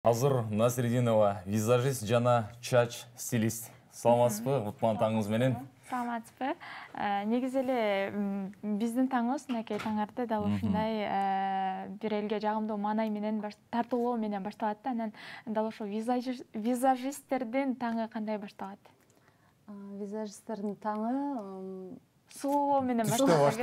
Азыр Насрединова, визажист жана чач стилист. Саламатсызбы, Утман таңыңыз менен. Саламатсызбы. Негизи эле биздин таңыбыз мынакей таңарды дал ушундай бир элге жагымдуу маанай менен тартуулоо менен башталат да. Анан дал ошо визажисттердин таңы кандай башталат? Визажисттердин таңы сулуулоо менен башталат.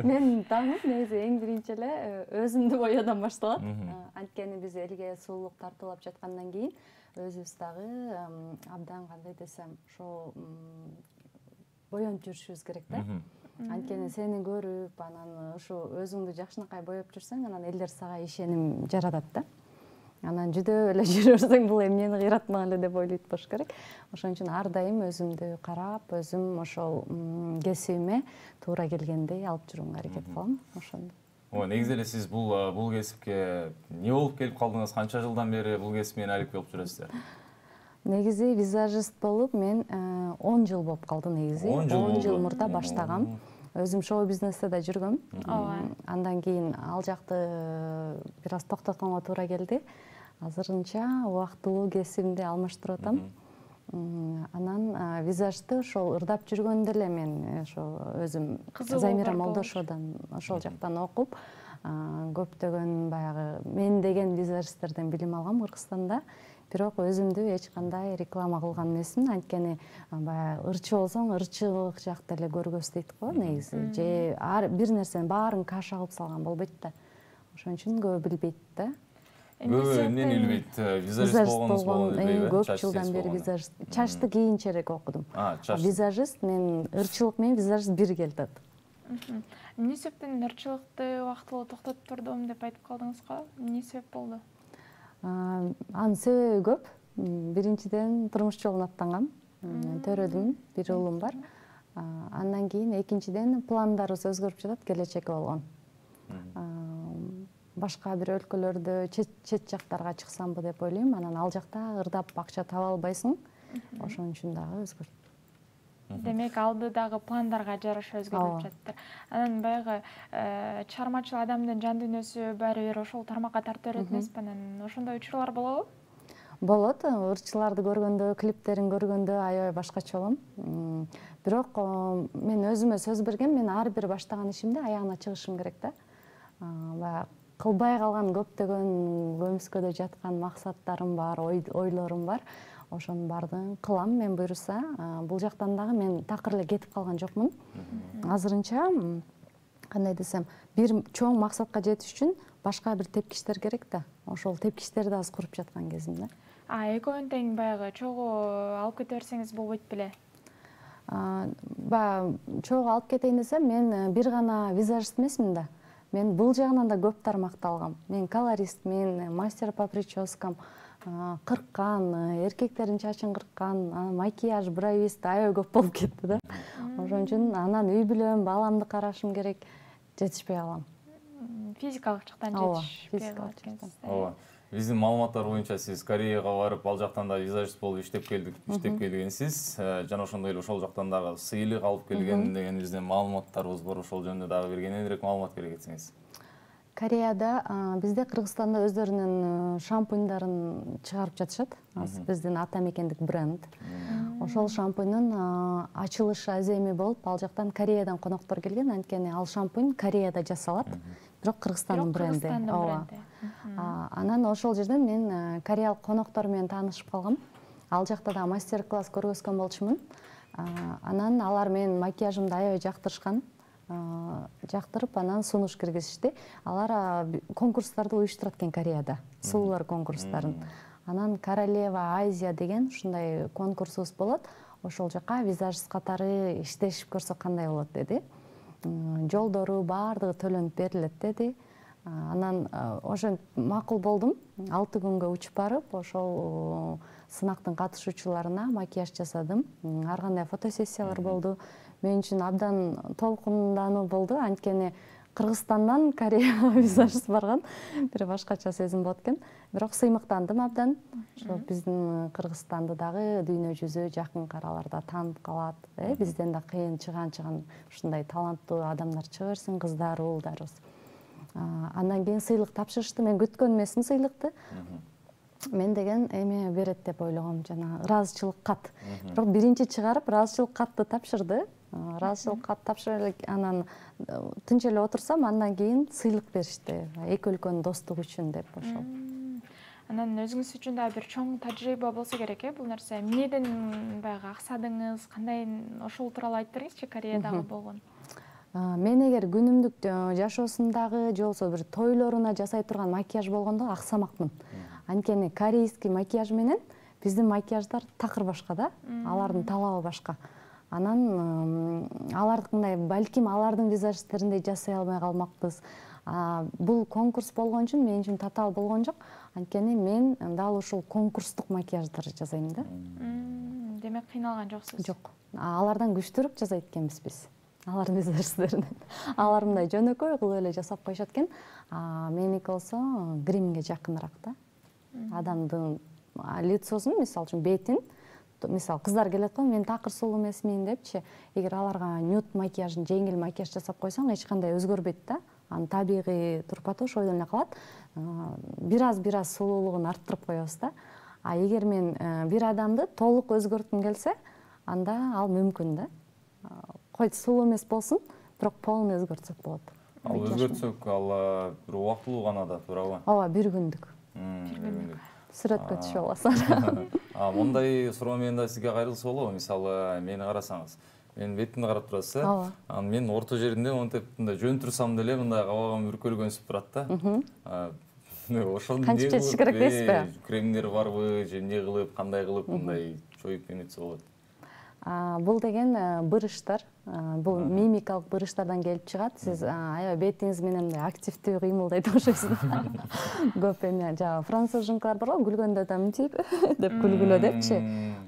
Менин таңым негизи эң биринчи эле өзүмдү боёодон башталат. Анткени биз элге сулуулук тартуулап жаткандан кийин өзүбүз дагы абдан кандай десем, ошо боёнуп жүрүшүбүз керек да. Анткени сени көрүп, анан ушу өзүңдү жакшынакай боёп жүрсөң, анан элдер сага ишеним жаратат да. Анан жүдөп эле жүрөрсөң, бул эмнени кыйратмак эле деп ойлойт болуш керек. Ошон үчүн ар дайым өзүмдү карап, өзүм ошол кесибиме туура келгендей алып жүрүүгө аракет кылам. Ошондой. Негизи эле сиз бул кесипке эмне болуп келип калдыңыз? Канча жылдан бери бул кесип менен алек болуп жүрөсүздөр? Негизи визажист болуп мен 10 жыл болуп калды негизи. 10 жыл мурда баштагам. Өзүм шоу бизнесте да жүргөм. Андан кийин ал жакты бир аз токтотконго туура келди. Азырынча убактылуу кесибимди алмаштырып атам. Анан визажды ошол ырдап жүргөндө эле мен ошо өзүм Замира Молдошовдон ошол жактан окуп, көптөгөн баягы мен деген визажисттерден билим алгам Кыргызстанда. Бирок өзүмдү эч кандай реклама кылган эмесмин. Анткени баягы ырчы болсоң, ырчылык жакта эле көргөз дейт го негизи. Же бир нерсенин баарын каша кылып салган болбойт да. Ошон үчүн көбү билбейт да. Көбү эмнени билбейт? Визажист болгонуңуз болобу билбейби? Көп жылдан бери визажист. Чачты кийинчерээк окудум. Визажист мен ырчылык менен визажист бир келет. Эмне себептен ырчылыкты убактылуу токтотуп турдум деп айтып калдыңыз го? Эмне себеп болду? Анын себеби көп. Биринчиден турмуш жолуна аттангам. Төрөдүм, бир уулум бар. Андан кийин экинчиден пландарыбыз өзгөрүп жатат, келечекке болгон. Башка бир өлкөлөрдө чет жактарга чыксамбы деп ойлойм. Анан ал жакта ырдап акча таба албайсың. Ошон үчүн дагы өзгөрт. Демек, алдыдагы пландарга жараша өзгөрүп жатты. Анан баягы чыгармачыл адамдын жан дүйнөсү баары бир ошол тармакка тартып берет эмеспи? Анан ошондой учурлар болобу? Болот. Ырчыларды көргөндө, клиптерин көргөндө аябай башкача болом. Бирок мен өзүмө сөз бергем, мен ар бир баштаган ишимде аягына чыгышым керек да. Баягы кылбай калган көптөгөн көмүскөдө жаткан максаттарым бар, ойлорум бар. Ошонун баардыгын кылам мен буюрса. Бул жактан дагы мен такыр эле кетип калган жокмун. Азырынча кандай десем, бир чоң максатка жетиш үчүн башка бир тепкичтер керек да. Ошол тепкичтерди аз куруп жаткан кезим да. Экөөнүн тең баягы чогуу алып кете берсеңиз болбойт беле? Баягы чогуу алып кетейин десем, мен бир гана визажист эмесмин да. Мен бул жагынан да көп тармакты алгам. Мен колорист, мен мастер по прическам, кырккан, эркектердин чачын кырккан, макияж, бровист аябай көп болуп кетти да. Ошон үчүн анан үй бүлөм, баламды карашым керек, жетишпей калам. Физикалык жактан жетишпей калат. Биздин маалыматтар боюнча сиз Кореяга барып, ал жактан да визажист болуп иштеп келгенсиз. Жана ошондой эле ошол жактан дагы сыйлык алып келген деген биздин маалыматтарыбыз бар. Ошол жөнүндө дагы бир кененирээк маалымат бере кетсеңиз. Кореяда, бизде Кыргызстанда өздөрүнүн шампуньдарын чыгарып жатышат. Биздин ата мекендик бренд. Ошол шампуньдун ачылышы аземи болуп, ал жактан Кореядан коноктор келген. Анткени ал шампунь Кореяда жасалат. Бирок Кыргызстандын бренди. Анан ошол жерден мен кореялык коноктор менен таанышып калгам. Ал жакта да мастер-класс көргөзгөн болчумун. Анан алар менин макияжымды аябай жактырышкан. Жактырып, анан сунуш киргизишти. Алар конкурстарды уюштурат экен Кореяда, сулуулар конкурстарын. Анан Королева Азия деген ушундай конкурсубуз болот. Ошол жака визажист катары иштешип көрсө кандай болот деди. Жолдору баардыгы төлөнүп берилет деди. Анан ошо макул болдум. 6 күнгө учуп барып, ошол сынактын катышуучуларына макияж жасадым. Ар кандай фотосессиялар болду. Мен үчүн абдан толкундануу болду. Анткени Кыргызстандан Кореяга визажист барган бир башкача сезим болот экен. Бирок сыймыктандым абдан. Ошо биздин Кыргызстанды дагы дүйнө жүзү жакын караларда таанып калат. Бизден да кыйын чыган ушундай таланттуу адамдар чыга берсин, кыздар, уулдарыбыз. Андан кийин сыйлык тапшырышты. Мен күткөн эмесмин сыйлыкты. мен деген эме берет деп ойлогом, жана ыраазычылык кат. Бирок биринчи чыгарып ыраазычылык катты тапшырды. Ыраазычылык кат тапшырып анан тынч эле отурсам, андан кийин сыйлык беришти. Эки өлкөнүн достугу үчүн деп ошол. Анан өзүңүз үчүн да бир чоң тажрыйба болсо керек бул нерсе. Эмнеден баягы аксадыңыз, кандай ошол тууралуу айтып бериңизчи, Кореядагы болгон. Мен эгер күнүмдүк жашоосундагы же болбосо бир тойлоруна жасай турган макияж болгондо аксамакмын. Анткени корейский макияж менен биздин макияждар такыр башка да, алардын талабы башка. Анан алардыкындай балким алардын визажисттериндей жасай албай калмакпыз. Бул конкурс болгон үчүн мен үчүн татаал болгон жок. Анткени мен дал ушул конкурстук макияждар жасайм да. Демек кыйналган жоксуз? Жок. Алардан күчтүүрөөк жасайт экенбиз биз. Алардын визажисттеринен. Алар мындай жөнөкөй кылып эле жасап коюшат экен. Меники болсо гримге жакыныраак да. Адамдын лицосун, мисалы үчүн бетин, мисалы кыздар келет го, мен такыр сулуу эмесмин депчи, эгер аларга нюд макияжын, жеңил макияж жасап койсоң, эч кандай өзгөрбөйт да. Анын табигый турпаты ошол эле калат. Бир аз сулуулугун арттырып коебуз да. Эгер мен бир адамды толук өзгөрткүм келсе, анда ал мүмкүн да. Койт сулуу эмес болсун, бирок полный өзгөртсөк болот. Ал өзгөртсөк, ал бир убактылуу гана да, туурабы? Ооба, бир күндүк. Сүрөткө түшүп аласың. Мондай суроо менен да сизге кайрылса болобу? Мисалы, мени карасаңыз, мен бетимди карап турасыз, анан мен орто жеринде монтип мындай жөн турсам деле мындай кабагым үркөлгөнсүп турат да. Ошону кантип чечиш керек дейсизби? Кремдер барбы, же эмне кылып, кандай кылып мындай чоюп эметсе болот? Бул деген бырыштар, бул мимикалык бырыштардан келип чыгат. Сиз аябай бетиңиз менен активдүү кыймылдайт окшойсуз. Көп эме жана француз жынкалар бар го, күлгөндө да мынтип деп күлгүлө депчи.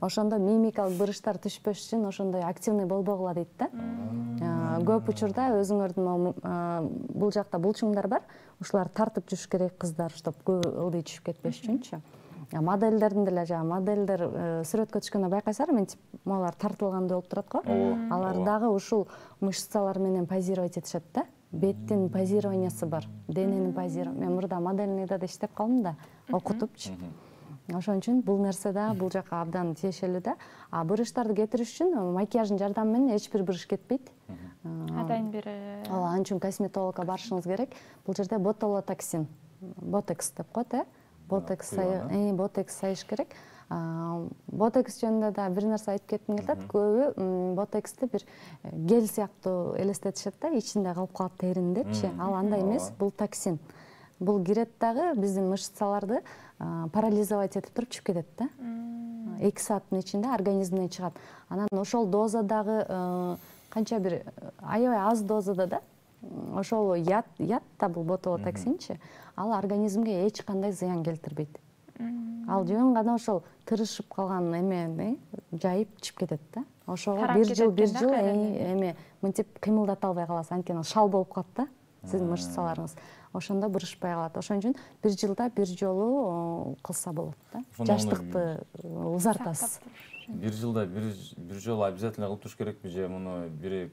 Ошондо мимикалык бырыштар түшпөш үчүн ошондой активный болбогула дейт да. Көп учурда өзүңөрдүн бул жакта булчуңдар бар. Ушулар тартып жүрүш керек кыздар, чтоб көп ылдый түшүп кетпеш үчүнчү. Модельдердин деле модельдер сүрөткө түшкөндө байкайсыздар, мынтип могулар тартылгандай болуп турат го. Алар дагы ушул мышцалар менен позировать этишет да. Беттин позированиясы бар, дененин позирования. Мен мурда модельныйда да иштеп калдым да, окутупчу. Ошон үчүн бул нерсе да бул жака абдан тиешелүү да. Бырыштарды кетириш үчүн макияждын жардамы менен эч бир бырыш кетпейт. Атайын бир. Анын үчүн косметологко барышыңыз керек. Бул жерде ботулотоксин, ботекс деп коет, ботекс сайыш керек. Ботекс жөнүндө да бир нерсе айтып кетким келет. Көбү ботексти бир гель сыяктуу элестетишет да, ичинде калып калат теріндепчи. Ал андай эмес, бул токсин. Бул кирет дагы биздин мышцаларды парализовать этип туруп чыгып кетет да. 2 сааттын ичинде организмден чыгат. Анан ошол дозадагы канча бир аябай аз дозада да. Ошол ят да бул ботулотоксинчи. Ал организмге эч кандай зыян келтирбейт. Ал жөн гана ошол тырышып калган эмени жайып чыгып кетет да. Ошого бир жыл эме мынтип кыймылдата албай каласыз, анткени шал болуп калат да сиздин мышцаларыңыз. Ошондо бырышпай калат. Ошон үчүн бир жылда бир жолу кылса болот да. Жаштыкты узартасыз. Бир жылда бир жолу обязательно кылып туруш керекпи же муну бир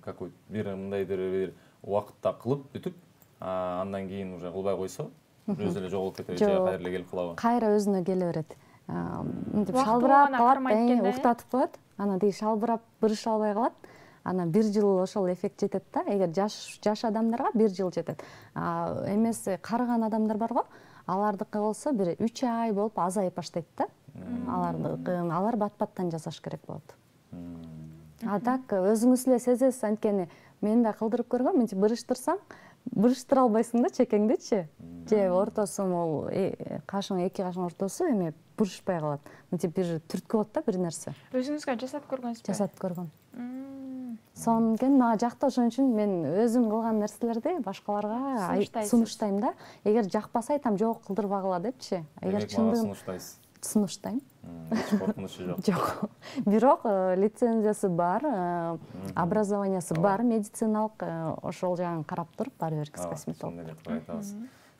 мындайдыр бир убакытта кылып бүтүп, андан кийин уже кылбай койсо, өзү эле жоголуп кетеби же кайра эле келип калабы? Кайра өзүнө келе берет. Мынтип шалбырап калат, уктатып коет. Анан тиги шалбырап бырыша албай калат. Анан бир жыл ошол эффект жетет да. Эгер жаш адамдарга бир жыл жетет. Эмес карыган адамдар бар го, алардыкы болсо бир 3 ай болуп азайып баштайт да. Алар бат-баттан жасаш керек болот. Так өзүңүз эле сезесиз, анткени мен да кылдырып көргөм, мынтип бырыштырсаң, бырыштыра албайсың да чекеңдичи. Же ортосу могул кашың, 2 кашың ортосу эме бырышпай калат. Мынтип бир түрткү болот да бир нерсе. Өзүңүзгө жасап көргөнсүзбү? Жасап көргөм. Сонун экен, мага жакты, ошон үчүн мен өзүм кылган нерселерди башкаларга сунуштайм да. Эгер жакпаса айтам, жок, кылдырбагыла депчи. Эгер чындыгын сунуштайм. Коркунучу жок. Жок. Бирок лицензиясы бар, образованиясы бар, медициналык, ошол жагын карап туруп бары бир косметолог.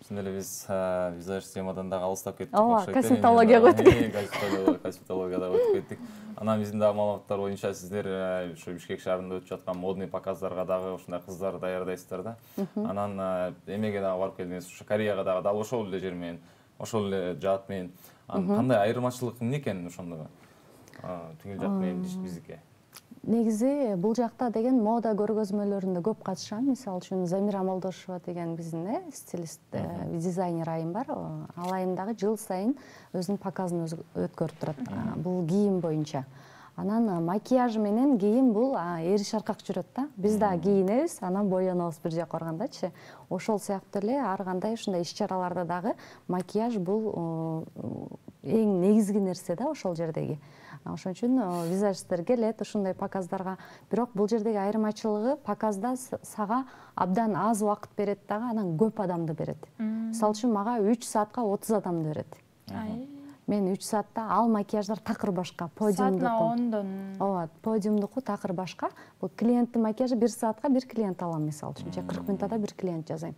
Чын эле биз визаж темадан дагы алыстап кеттик. Косметологияга өтүп Косметологияда өтүп кеттик. Анан биздин дагы маалыматтар боюнча сиздер ушу Бишкек шаарында өтүп жаткан модный показдарга дагы ушундай кыздар даярдайсыздар да. Анан эмеге дагы барып келдиңиз, ушу Кореяга дагы дал ошол эле жер менен, ошол эле жаат менен. Кандай айырмачылык эмне экен ошондо? Тигил жак менен биздики. Негизи бул жакта деген мода көргөзмөлөрүндө көп катышам. Мисалы үчүн Замира Молдошева деген биздин стилист, дизайнер айым бар. Ал айым дагы жыл сайын өзүнүн показын өткөрүп турат. Бул кийим боюнча. Анан макияж менен кийим бул эри шаркак жүрөт да. Биз дагы кийинебиз, анан боёнобуз бир жака баргандачы. Ошол сыяктуу эле ар кандай ушундай иш-чараларда дагы макияж бул эң негизги нерсе да ошол жердеги. Ошон үчүн визажисттер келет ушундай показдарга. Бирок бул жердеги айырмачылыгы показда сага абдан аз убакыт берет дагы, анан көп адамды берет. Мисалы үчүн мага 3 саатка 30 адамды берет. Мен 3 саатта ал макияждар такыр башка, подиумдуку. Подиумдуку такыр башка. Бул клиенттин макияжы 1 саатка 1 клиент алам мисалы үчүн. 40 минутада 1 клиент жасайм.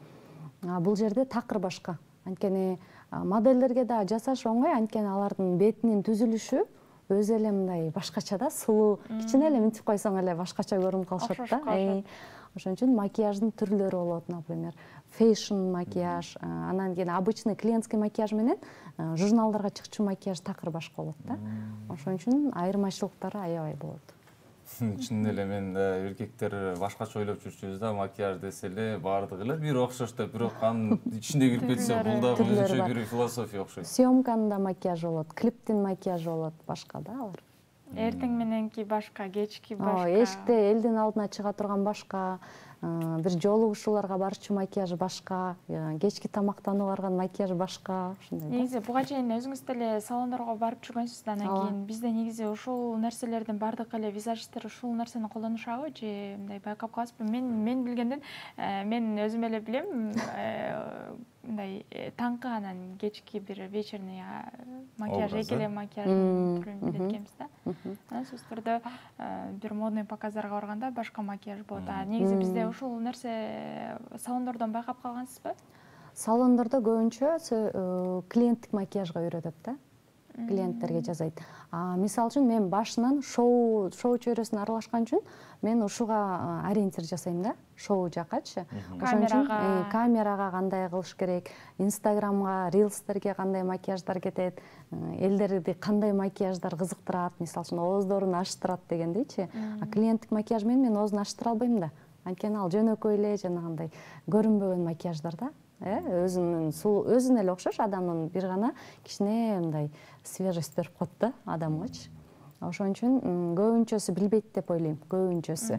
Бул жерде такыр башка. Анткени модельдерге да жасаш оңой, анткени алардын бетинин түзүлүшү өзү эле мындай башкача да, сулуу, кичине эле минтип койсоң эле башкача көрүнүп калышат да. Ошон үчүн макияждын түрлөрү болот, например, фэшн макияж, анан кийин обычный клиентский макияж менен журналдарга чыкчу макияж такыр башка болот да. Ошон үчүн айырмачылыктары аябай болот. Чын эле мен эркектер башкача ойлоп жүрчүбүз да, макияж десе эле баардыгы эле бир окшош деп, бирок анын ичине кирип кетсе бул да өзүнчө бир философия окшойт. Съемканын да макияжы болот, клиптин макияжы болот, башка да алар. Эртең мененки башка, кечки башка. Эшикте элдин алдына чыга турган башка, бир жолугушууларга барчу макияжы башка, кечки тамактанууга барган макияж башка, ушундай. Негизи буга чейин өзүңүз деле салондорго барып жүргөнсүз да, анан кийин бизде негизи ушул нерселердин бардык эле визажисттер ушул нерсени колдонушабы же мындай байкап каласызбы? Мен билгенден мен өзүм эле билем, мындай таңкы анан кечки бир вечерний макияж, экеле макияж түрүн билет экенбиз да. Анан сөзсүз түрдө бир модный показдарга барганда башка макияж болот. Негизи бизде ушул нерсе салондордон байкап калгансызбы? Салондордо көбүнчө клиенттик макияжга үйрөтөт да. Клиенттерге жасайт. Мисалы үчүн мен башынан шоу чөйрөсүнө аралашкан үчүн мен ушуга ориентир жасайм да, шоу жакачы. Ошон үчүн камерага кандай кылыш керек, Инстаграмга, рилстерге кандай макияждар кетет, элдерди кандай макияждар кызыктырат, мисалы үчүн ооздорун ачтырат дегендейчи. Клиенттик макияж менен мен оозун ачтыра албайм да. Анткени ал жөнөкөй эле жанагындай көрүнбөгөн макияждар да. Өзүнө эле окшош адамдын бир гана кичине мындай свежесть берип коет да адамгачы. Ошон үчүн көбүнчөсү билбейт деп ойлойм, көбүнчөсү.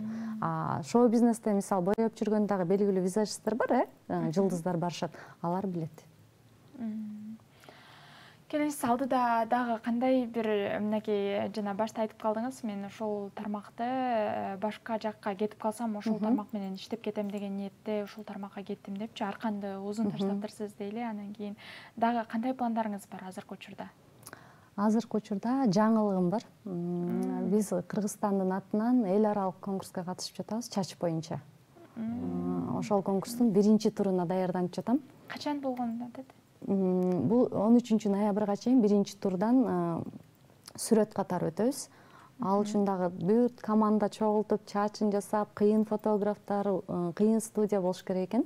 Шоу бизнесте мисалы боеп жүргөн дагы белгилүү визажисттер бар, жылдыздар барышат, алар билет. Келесиз алдыда дагы кандай бир мынакей жана башта айтып калдыңыз, мен ушул тармакты башка жакка кетип калсам, ушул тармак менен иштеп кетем деген ниетте ушул тармакка кеттим депчи, арканды узун таштаптырсыз дейли. Анан кийин дагы кандай пландарыңыз бар азыркы учурда? Азыркы учурда жаңылыгым бар. Биз Кыргызстандын атынан эл аралык конкурска катышып жатабыз, чач боюнча. Ошол конкурстун биринчи туруна даярданып жатам. Качан болгон даты? Бул 13 ноябрга чейин биринчи турдан сүрөт катары өтөбүз. Ал үчүн дагы бүт команда чогултуп, чачын жасап, кыйын фотографтар, кыйын студия болуш керек экен.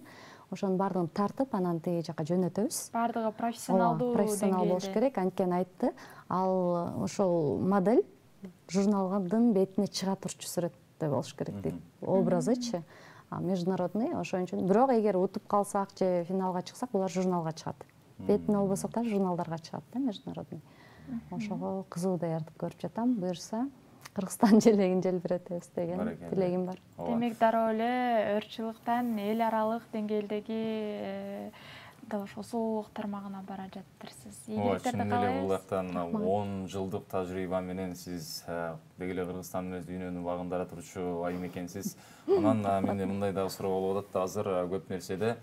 Ошонун баардыгын тартып, анан теги жака жөнөтөбүз. Баардыгы профессионалдуу болуш керек. Анткени айтты, ал ошол модель журналдын бетине чыга турчу сүрөттө болуш керек дейт. Образычы международный. Ошон үчүн бирок эгер утуп калсак же финалга чыксак, булар журналга чыгат. Бетине болбосок да журналдарга чыгат да, международный. Ошого кызуу даярдык көрүп жатам. Буюрса, Кыргызстан желегин желбиретебиз деген тилегим бар. Демек, дароо эле ырчылыктан эл аралык деңгээлдеги дал ошол соолук тармагына бара жатырсыз. Чын эле бул жактан 10 жылдык тажрыйба менен сиз деги эле Кыргызстан менен дүйнөнүн багындыра турчу айым экенсиз. Анан менде мындай дагы суроо болуп атат. Азыр көп нерседе,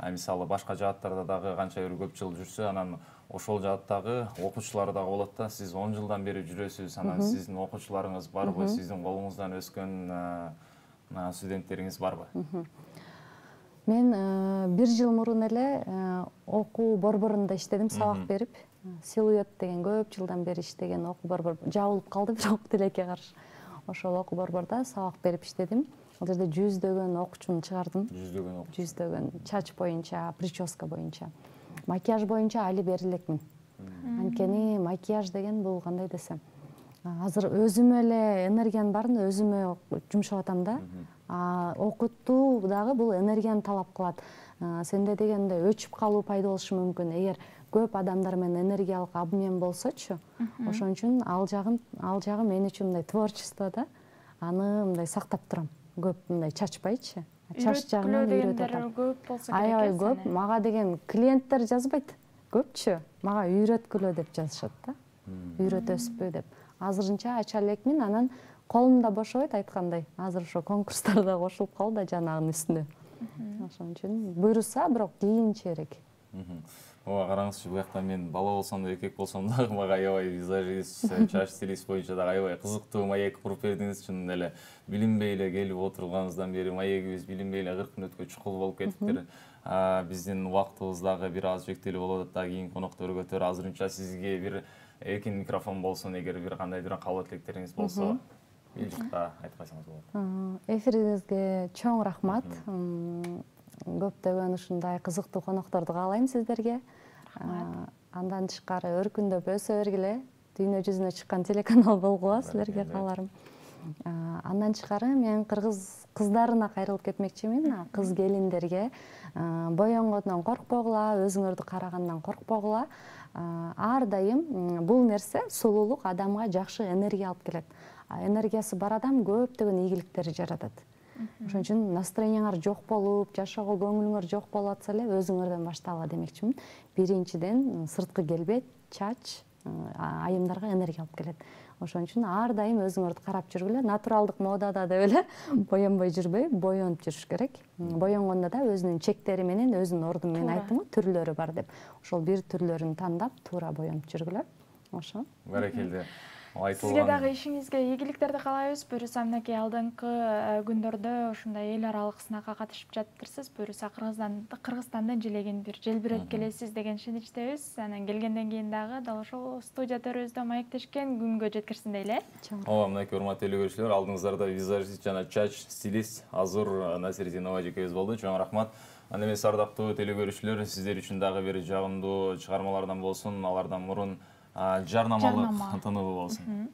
мисалы башка жааттарда дагы канча бир көп жыл жүрсө, анан ошол жааттагы окуучулар дагы болот да. Сиз 10 жылдан бери жүрөсүз, анан сиздин окуучуларыңыз барбы, сиздин колуңуздан өскөн студенттериңиз барбы? Мен 1 жыл мурун эле окуу борборунда иштедим, сабак берип. Силуэт деген көп жылдан бери иштеген окуу борбор жабылып калды, бирок тилекке каршы. Ошол окуу борбордо сабак берип иштедим. Ал жерде жүздөгөн окуучуну чыгардым. Жүздөгөн чач боюнча, прическа боюнча. Макияж боюнча али бери элекмин. Анткени макияж деген бул кандай десем, азыр өзүмө эле энергиянын баарын өзүмө жумшап атам да. Окутуу дагы бул энергияны талап кылат. Сенде дегенде өчүп калуу пайда болушу мүмкүн. Эгер көп адамдар менен энергиялык обмен болсочу, ошон үчүн ал жагы мен үчүн мындай творчество да. Аны мындай сактап турам. Көп мындай чачпайчы. Чач жагынан үйрөтүп атам. Көп болсо керек. Аябай көп. Мага деген клиенттер жазбайт. Көпчү мага үйрөткүлө деп жазышат да. Үйрөтөсүзбү деп. Азырынча ача элекмин, анан колумда бошобойт айткандай. Азыр ошо конкурстарда кошулуп калды да жанагынын үстүнө. Ошон үчүн буйруса, бирок кийинчерээк. Ооба, караңызчы, буякта мен бала болсом да, эркек болсом дагы мага аябай визажист, чач стилист боюнча дагы аябай кызыктуу маек куруп бердиңиз. Чын эле билинбей эле келип отурганыбыздан бери маегибиз билинбей эле 40 мүнөткө чукул болуп кеттиктир. Биздин убактыбыз дагы бир аз чектелип болуп атат. Кийин конокто өргөтөр. Азырынча сизге бир эркин микрофон болсун, эгер бир кандайдыр кабыл тилектериңиз болсо, Элжикта айтып койсоңуз болот. Эфириңизге чоң рахмат. Көптөгөн ушундай кызыктуу конокторду каалайм сиздерге. Андан тышкары өркүндөп өсө бергиле, дүйнө жүзүнө чыккан телеканал болгула, силерге кааларым. Андан тышкары мен кыргыз кыздарына кайрылып кетмекчимин. Кыз келиндерге боёнгондон коркпогула, өзүңөрдү карагандан коркпогула. Ар дайым бул нерсе, сулуулук адамга жакшы энергия алып келет. Энергиясы бар адам көптөгөн ийгиликтерди жаратат. Ошон үчүн настроениеңер жок болуп, жашоого көңүлүңөр жок болуп атса эле өзүңөрдөн баштагыла демекчимин. Биринчиден сырткы келбет, чач айымдарга энергия алып келет. Ошон үчүн ар дайым өзүңөрдү карап жүргүлө, натуралдык модада деп эле боёнбой жүрбөй, боёнуп жүрүш керек. Боёнгондо да өзүнүн чектери менен, өзүнүн орду менен айттым го, түрлөрү бар деп. Ошол бир түрлөрүн тандап, туура боёнуп жүргүлө. Ошо. Баракелде. Сизге дагы ишиңизге ийгиликтерди каалайбыз. Буюрса мынакей алдыңкы күндөрдө ушундай эл аралык сынакка катышып жатыптырсыз. Буюрса Кыргызстандын желегин бир желбиреп келесиз деген ишеничтебиз. Анан келгенден кийин дагы дал ошол студия төрүбүздө маектешкен күнгө жеткирсин дейли. Ооба, мынакей урматтуу телекөрүүчүлөр, алдыңыздарда визажист жана чач стилист Азур Насирдинова эжекебиз болду. Чоң рахмат. Анда эмес, ардактуу телекөрүүчүлөр, сиздер үчүн дагы бир жагымдуу чыгармалардан болсун, алардан мурун жарнамалык тыныбы болсун.